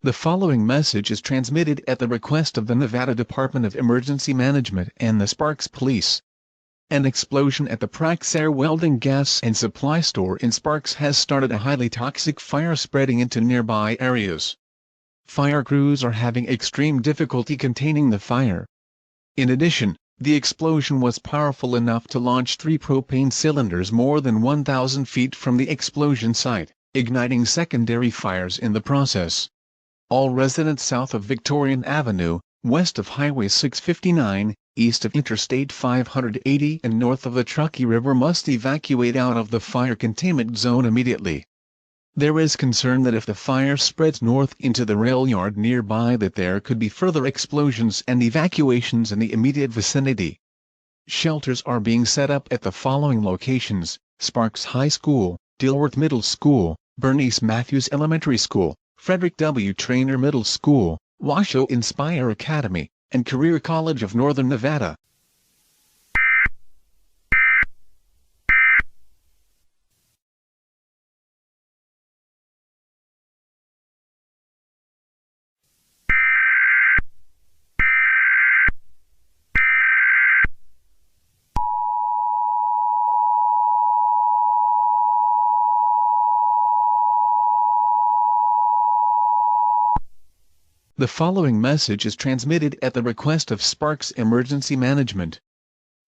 The following message is transmitted at the request of the Nevada Department of Emergency Management and the Sparks Police. An explosion at the Praxair welding gas and supply store in Sparks has started a highly toxic fire spreading into nearby areas. Fire crews are having extreme difficulty containing the fire. In addition, the explosion was powerful enough to launch 3 propane cylinders more than 1,000 feet from the explosion site, igniting secondary fires in the process. All residents south of Victorian Avenue, west of Highway 659, east of Interstate 580 and north of the Truckee River must evacuate out of the fire containment zone immediately. There is concern that if the fire spreads north into the rail yard nearby that there could be further explosions and evacuations in the immediate vicinity. Shelters are being set up at the following locations: Sparks High School, Dilworth Middle School, Bernice Matthews Elementary School, Frederick W. Trainer Middle School, Washoe Inspire Academy, and Career College of Northern Nevada. The following message is transmitted at the request of Sparks Emergency Management.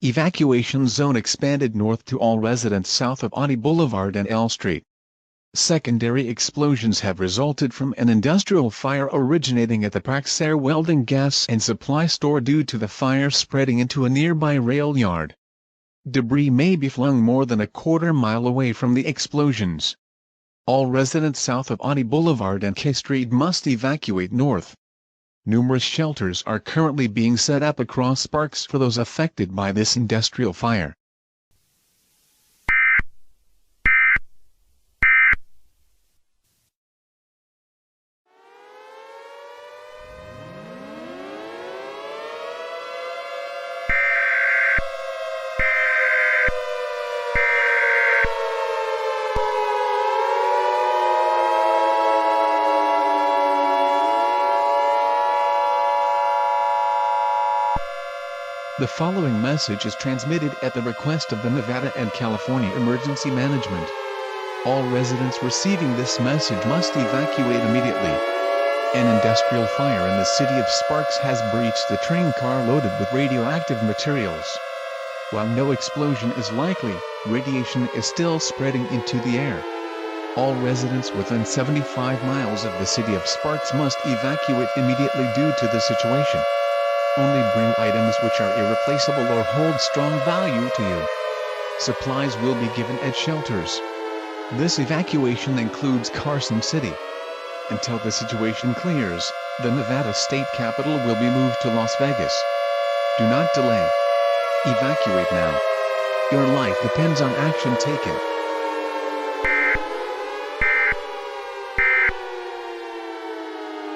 Evacuation zone expanded north to all residents south of Audie Boulevard and L Street. Secondary explosions have resulted from an industrial fire originating at the Praxair welding gas and supply store due to the fire spreading into a nearby rail yard. Debris may be flung more than a quarter-mile away from the explosions. All residents south of Audie Boulevard and K Street must evacuate north. Numerous shelters are currently being set up across Sparks for those affected by this industrial fire. The following message is transmitted at the request of the Nevada and California Emergency Management. All residents receiving this message must evacuate immediately. An industrial fire in the city of Sparks has breached the train car loaded with radioactive materials. While no explosion is likely, radiation is still spreading into the air. All residents within 75 miles of the city of Sparks must evacuate immediately due to the situation. Only bring items which are irreplaceable or hold strong value to you. Supplies will be given at shelters. This evacuation includes Carson City. Until the situation clears, the Nevada state capital will be moved to Las Vegas. Do not delay. Evacuate now. Your life depends on action taken.